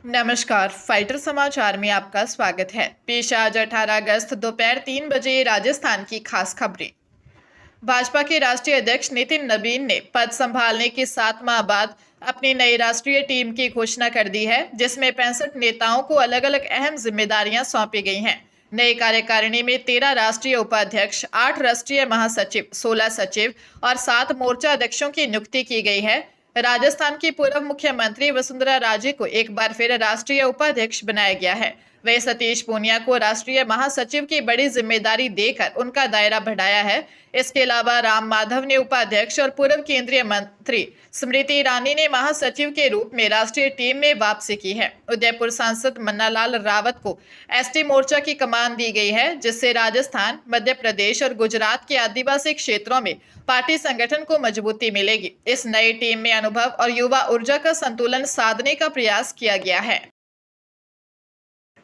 नमस्कार, फाइटर समाचार में आपका स्वागत है। पेश आज 18 अगस्त दोपहर 3 बजे राजस्थान की खास खबरें। भाजपा के राष्ट्रीय अध्यक्ष नितिन नबीन ने पद संभालने के 7 माह बाद अपनी नई राष्ट्रीय टीम की घोषणा कर दी है, जिसमें 65 नेताओं को अलग अलग अहम जिम्मेदारियां सौंपी गई हैं। नई कार्यकारिणी में 13 राष्ट्रीय उपाध्यक्ष, 8 राष्ट्रीय महासचिव, 16 सचिव और 7 मोर्चा अध्यक्षों की नियुक्ति की गई है। राजस्थान की पूर्व मुख्यमंत्री वसुंधरा राजे को एक बार फिर राष्ट्रीय उपाध्यक्ष बनाया गया है। वहीं सतीश पूनिया को राष्ट्रीय महासचिव की बड़ी जिम्मेदारी देकर उनका दायरा बढ़ाया है। इसके अलावा राम माधव ने उपाध्यक्ष और पूर्व केंद्रीय मंत्री स्मृति ईरानी ने महासचिव के रूप में राष्ट्रीय टीम में वापसी की है। उदयपुर सांसद मन्नालाल रावत को एसटी मोर्चा की कमान दी गई है, जिससे राजस्थान, मध्य प्रदेश और गुजरात के आदिवासी क्षेत्रों में पार्टी संगठन को मजबूती मिलेगी। इस नई टीम में अनुभव और युवा ऊर्जा का संतुलन साधने का प्रयास किया गया है।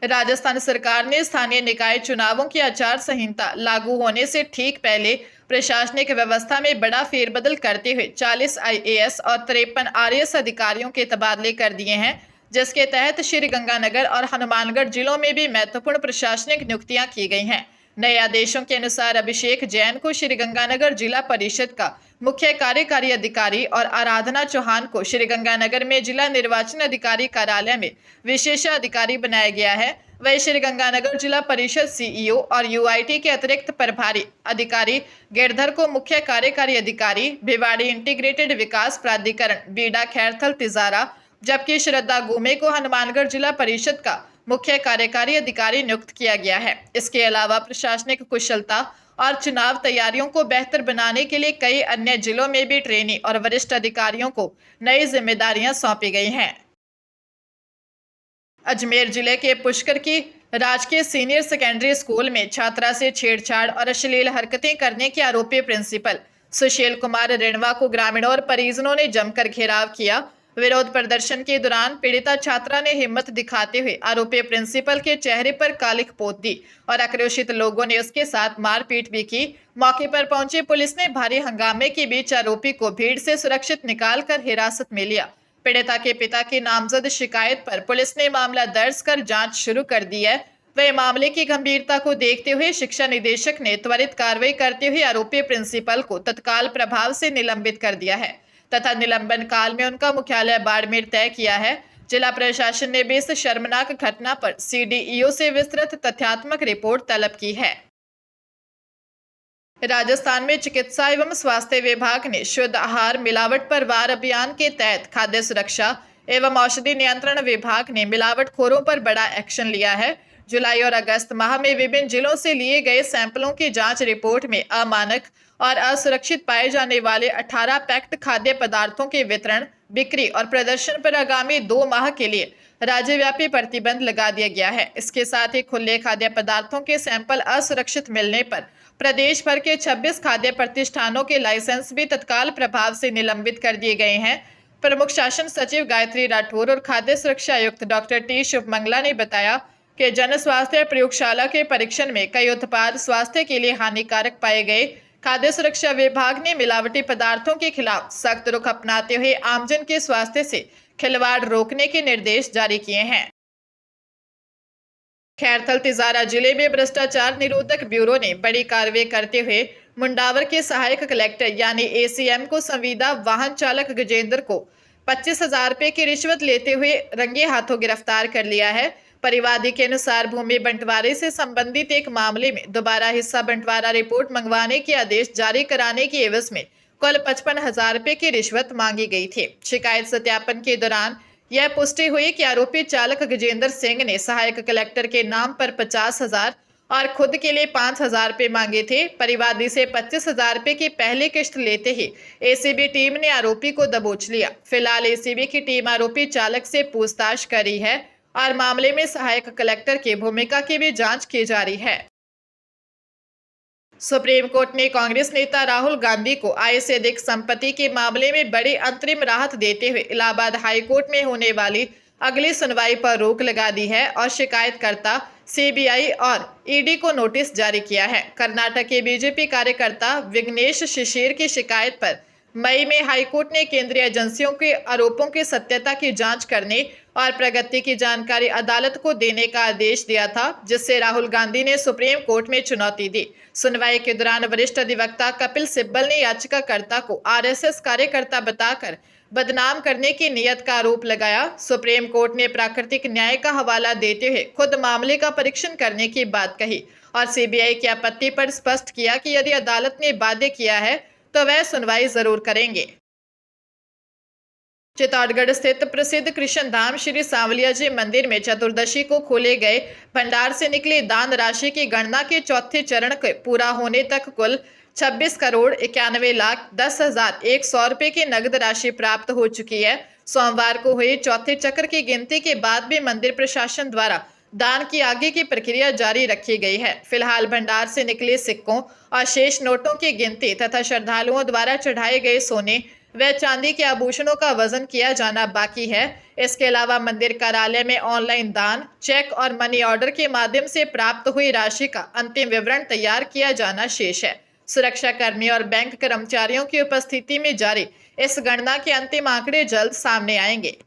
राजस्थान सरकार ने स्थानीय निकाय चुनावों की आचार संहिता लागू होने से ठीक पहले प्रशासनिक व्यवस्था में बड़ा फेरबदल करते हुए 40 आईएएस और 53 आरएएस अधिकारियों के तबादले कर दिए हैं, जिसके तहत श्रीगंगानगर और हनुमानगढ़ जिलों में भी महत्वपूर्ण प्रशासनिक नियुक्तियां की गई हैं। नए आदेशों के अनुसार अभिषेक जैन को श्रीगंगानगर जिला परिषद का मुख्य कार्यकारी अधिकारी और आराधना चौहान को श्रीगंगानगर में जिला निर्वाचन अधिकारी कार्यालय में विशेषाधिकारी बनाया गया है। वही श्रीगंगानगर जिला परिषद सीईओ और यूआईटी के अतिरिक्त प्रभारी अधिकारी गिरधर को मुख्य कार्यकारी अधिकारी, भिवाड़ी इंटीग्रेटेड विकास प्राधिकरण बीडा खैरथल तिजारा, जबकि श्रद्धा गुमे को हनुमानगढ़ जिला परिषद का मुख्य कार्यकारी अधिकारी नियुक्त किया गया है। इसके अलावा प्रशासनिक कुशलता और चुनाव तैयारियों को बेहतर बनाने के लिए कई अन्य जिलों में भी ट्रेनी और वरिष्ठ अधिकारियों को नई जिम्मेदारियां सौंपी गई हैं। अजमेर जिले के पुष्कर की राजकीय सीनियर सेकेंडरी स्कूल में छात्रा से छेड़छाड़ और अश्लील हरकतें करने के आरोपी प्रिंसिपल सुशील कुमार रिणवा को ग्रामीणों और परिजनों ने जमकर घेराव किया। विरोध प्रदर्शन के दौरान पीड़िता छात्रा ने हिम्मत दिखाते हुए आरोपी प्रिंसिपल के चेहरे पर कालिख पोत दी और आक्रोशित लोगों ने उसके साथ मारपीट भी की। मौके पर पहुंची पुलिस ने भारी हंगामे के बीच आरोपी को भीड़ से सुरक्षित निकालकर हिरासत में लिया। पीड़िता के पिता की नामजद शिकायत पर पुलिस ने मामला दर्ज कर जांच शुरू कर दी है। वह मामले की गंभीरता को देखते हुए शिक्षा निदेशक ने त्वरित कार्रवाई करते हुए आरोपी प्रिंसिपल को तत्काल प्रभाव से निलंबित कर दिया है तथा निलंबन काल में उनका मुख्यालय बाड़मेर तय किया है। जिला प्रशासन ने भी इस शर्मनाक घटना पर सीडीईओ से विस्तृत तथ्यात्मक रिपोर्ट तलब की है। राजस्थान में चिकित्सा एवं स्वास्थ्य विभाग ने शुद्ध आहार मिलावट पर वार अभियान के तहत खाद्य सुरक्षा एवं औषधि नियंत्रण विभाग ने मिलावटखोरों पर बड़ा एक्शन लिया है। जुलाई और अगस्त माह में विभिन्न जिलों से लिए गए सैंपलों की जांच रिपोर्ट में अमानक और असुरक्षित पाए जाने वाले 18 पैक्ड खाद्य पदार्थों के वितरण, बिक्री और प्रदर्शन पर आगामी 2 माह के लिए राज्यव्यापी प्रतिबंध लगा दिया गया है। इसके साथ ही खुले खाद्य पदार्थों के सैंपल असुरक्षित मिलने पर प्रदेश भर के 26 खाद्य प्रतिष्ठानों के लाइसेंस भी तत्काल प्रभाव से निलंबित कर दिए गए हैं। प्रमुख शासन सचिव गायत्री राठौर और खाद्य सुरक्षा आयुक्त डॉक्टर टी शुभमंगला ने बताया कि जन स्वास्थ्य प्रयोगशाला के परीक्षण में कई उत्पाद स्वास्थ्य के लिए हानिकारक पाए गए। खाद्य सुरक्षा विभाग ने मिलावटी पदार्थों के खिलाफ सख्त रुख अपनाते हुए आमजन के स्वास्थ्य से खिलवाड़ रोकने के निर्देश जारी किए हैं। खैरथल तिजारा जिले में भ्रष्टाचार निरोधक ब्यूरो ने बड़ी कार्रवाई करते हुए मुंडावर के सहायक कलेक्टर यानी एसीएम को संविदा वाहन चालक गजेंद्र को 25,000 रुपए की रिश्वत लेते हुए रंगे हाथों गिरफ्तार कर लिया है। परिवादी के अनुसार भूमि बंटवारे से संबंधित एक मामले में दोबारा हिस्सा बंटवारा रिपोर्ट मंगवाने के आदेश जारी कराने की एवज में कुल 55,000 रुपए की रिश्वत मांगी गई थी। शिकायत सत्यापन के दौरान यह पुष्टि हुई कि आरोपी चालक गजेंद्र सिंह ने सहायक कलेक्टर के नाम पर 50,000 और खुद के लिए 5,000 रुपए मांगे थे। परिवादी से 25,000 रुपए की पहली किश्त लेते ही एसीबी टीम ने आरोपी को दबोच लिया। फिलहाल एसीबी की टीम आरोपी चालक से पूछताछ कर रही है और मामले में सहायक कलेक्टर की भूमिका की भी जांच की जा रही है। सुप्रीम कोर्ट ने कांग्रेस नेता राहुल गांधी को आय से अधिक संपत्ति के मामले में बड़ी अंतरिम राहत देते हुए इलाहाबाद हाई कोर्ट में होने वाली अगली सुनवाई पर रोक लगा दी है और शिकायतकर्ता सीबीआई और ईडी को नोटिस जारी किया है। कर्नाटक के बीजेपी कार्यकर्ता विघ्नेश शिशिर की शिकायत पर मई में हाईकोर्ट ने केंद्रीय एजेंसियों के आरोपों की सत्यता की जांच करने और प्रगति की जानकारी अदालत को देने का आदेश दिया था, जिससे राहुल गांधी ने सुप्रीम कोर्ट में चुनौती दी। सुनवाई के दौरान वरिष्ठ अधिवक्ता कपिल सिब्बल ने याचिकाकर्ता को आरएसएस कार्यकर्ता बताकर बदनाम करने की नीयत का आरोप लगाया। सुप्रीम कोर्ट ने प्राकृतिक न्याय का हवाला देते हुए खुद मामले का परीक्षण करने की बात कही और सीबीआई की आपत्ति पर स्पष्ट किया कि यदि अदालत ने वादे किया है तो वह सुनवाई जरूर करेंगे। चित्तौड़गढ़ स्थित प्रसिद्ध कृष्ण धाम श्री सांवलिया जी मंदिर में चतुर्दशी को खोले गए भंडार से निकली दान राशि की गणना के चौथे चरण के पूरा होने तक कुल 26,91,10,100 रुपए की नगद राशि प्राप्त हो चुकी है। सोमवार को हुई चौथे चक्र की गिनती के बाद भी मंदिर प्रशासन द्वारा दान की आगे की प्रक्रिया जारी रखी गई है। फिलहाल भंडार से निकले सिक्कों और शेष नोटों की गिनती तथा श्रद्धालुओं द्वारा चढ़ाए गए सोने व चांदी के आभूषणों का वजन किया जाना बाकी है। इसके अलावा मंदिर कार्यालय में ऑनलाइन दान, चेक और मनी ऑर्डर के माध्यम से प्राप्त हुई राशि का अंतिम विवरण तैयार किया जाना शेष है। सुरक्षा कर्मी और बैंक कर्मचारियों की उपस्थिति में जारी इस गणना के अंतिम आंकड़े जल्द सामने आएंगे।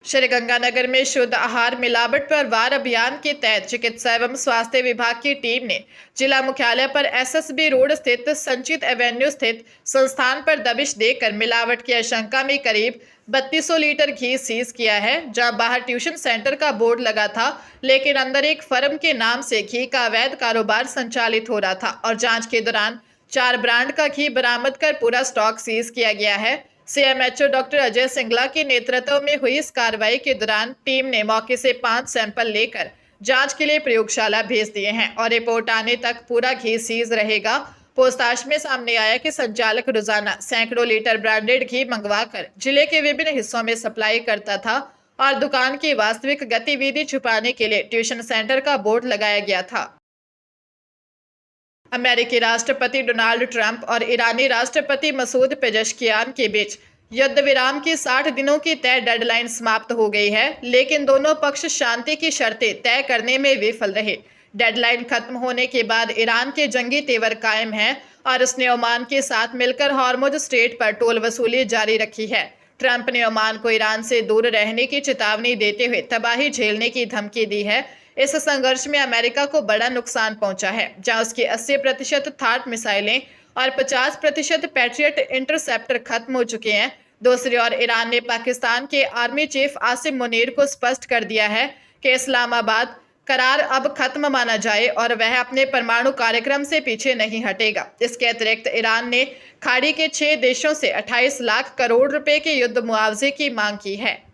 श्रीगंगानगर में शुद्ध आहार मिलावट पर वार अभियान के तहत चिकित्सा एवं स्वास्थ्य विभाग की टीम ने जिला मुख्यालय पर एसएसबी रोड स्थित संचित एवेन्यू स्थित संस्थान पर दबिश देकर मिलावट की आशंका में करीब 3200 लीटर घी सीज किया है। जहां बाहर ट्यूशन सेंटर का बोर्ड लगा था, लेकिन अंदर एक फर्म के नाम से घी का अवैध कारोबार संचालित हो रहा था और जाँच के दौरान 4 ब्रांड का घी बरामद कर पूरा स्टॉक सीज किया गया है। सीएमएचओ डॉक्टर अजय सिंगला के नेतृत्व में हुई इस कार्रवाई के दौरान टीम ने मौके से 5 सैंपल लेकर जांच के लिए प्रयोगशाला भेज दिए हैं और रिपोर्ट आने तक पूरा घी सीज रहेगा। पूछताछ में सामने आया कि संचालक रोजाना सैकड़ों लीटर ब्रांडेड घी मंगवाकर जिले के विभिन्न हिस्सों में सप्लाई करता था और दुकान की वास्तविक गतिविधि छुपाने के लिए ट्यूशन सेंटर का बोर्ड लगाया गया था। अमेरिकी राष्ट्रपति डोनाल्ड ट्रंप और ईरानी राष्ट्रपति मसूद पेजेश्कियान के बीच युद्ध विराम की 60 दिनों की तय डेडलाइन समाप्त हो गई है, लेकिन दोनों पक्ष शांति की शर्तें तय करने में विफल रहे। डेडलाइन खत्म होने के बाद ईरान के जंगी तेवर कायम हैं और उसने ओमान के साथ मिलकर हॉर्मुज स्ट्रेट पर टोल वसूली जारी रखी है। ट्रंप ने ओमान को ईरान से दूर रहने की चेतावनी देते हुए तबाही झेलने की धमकी दी है। इस संघर्ष में अमेरिका को बड़ा नुकसान पहुंचा है, जहां उसकी 80% थाट मिसाइलें और 50% पैट्रियट इंटरसेप्टर खत्म हो चुके हैं। दूसरी ओर ईरान ने पाकिस्तान के आर्मी चीफ आसिम मुनीर को स्पष्ट कर दिया है कि इस्लामाबाद करार अब खत्म माना जाए और वह अपने परमाणु कार्यक्रम से पीछे नहीं हटेगा। इसके अतिरिक्त ईरान ने खाड़ी के 6 देशों से 28 लाख करोड़ रुपए के युद्ध मुआवजे की मांग की है।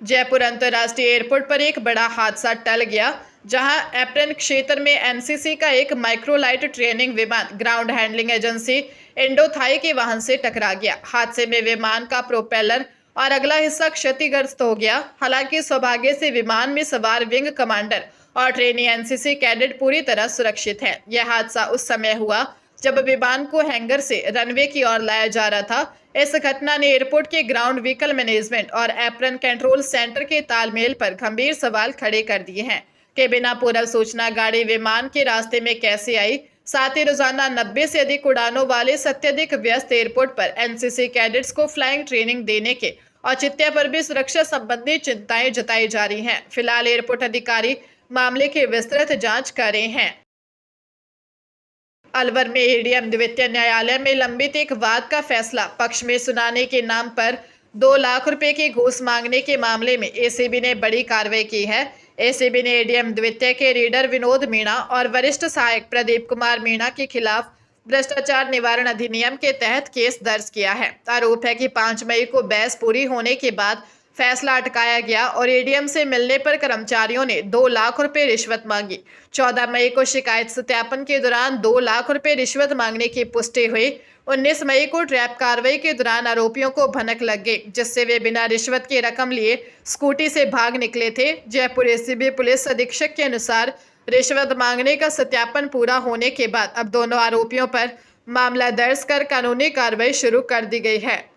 जयपुर अंतर्राष्ट्रीय एयरपोर्ट पर एक बड़ा हादसा टल गया, जहां एप्रन क्षेत्र में एनसीसी का एक माइक्रोलाइट ट्रेनिंग विमान ग्राउंड हैंडलिंग एजेंसी इंडोथाई के वाहन से टकरा गया। हादसे में विमान का प्रोपेलर और अगला हिस्सा क्षतिग्रस्त हो गया। हालांकि सौभाग्य से विमान में सवार विंग कमांडर और ट्रेनी एनसीसी कैडेट पूरी तरह सुरक्षित हैं। यह हादसा उस समय हुआ जब विमान को हैंगर से रनवे की ओर लाया जा रहा था। इस घटना ने एयरपोर्ट के ग्राउंड व्हीकल मैनेजमेंट और एप्रन कंट्रोल सेंटर के तालमेल पर गंभीर सवाल खड़े कर दिए हैं कि बिना पूर्व सूचना गाड़ी विमान के रास्ते में कैसे आई। साथ ही रोजाना 90 से अधिक उड़ानों वाले अत्यधिक व्यस्त एयरपोर्ट पर एनसीसी कैडेट्स को फ्लाइंग ट्रेनिंग देने के औचित्य पर भी सुरक्षा संबंधी चिंताएं जताई जा रही हैं। फिलहाल एयरपोर्ट अधिकारी मामले की विस्तृत जांच कर रहे हैं। अलवर में एडीएम द्वितीय न्यायालय में लंबित एक वाद का फैसला पक्ष में सुनाने के नाम पर 2 लाख रुपए की घूस मांगने के मामले में एसीबी ने बड़ी कार्रवाई की है। एसीबी ने एडीएम द्वितीय के रीडर विनोद मीणा और वरिष्ठ सहायक प्रदीप कुमार मीणा के खिलाफ भ्रष्टाचार निवारण अधिनियम के तहत केस दर्ज किया है। आरोप है कि 5 मई को बहस पूरी होने के बाद फैसला अटकाया गया और एडीएम से मिलने पर कर्मचारियों ने 2 लाख रुपए रिश्वत मांगी। 14 मई को शिकायत सत्यापन के दौरान 2 लाख रुपए रिश्वत मांगने की पुष्टि हुई। 19 मई को ट्रैप कार्रवाई के दौरान आरोपियों को भनक लग गई, जिससे वे बिना रिश्वत की रकम लिए स्कूटी से भाग निकले थे। जयपुर एसीबी पुलिस अधीक्षक के अनुसार रिश्वत मांगने का सत्यापन पूरा होने के बाद अब दोनों आरोपियों पर मामला दर्ज कर कानूनी कार्रवाई शुरू कर दी गई है।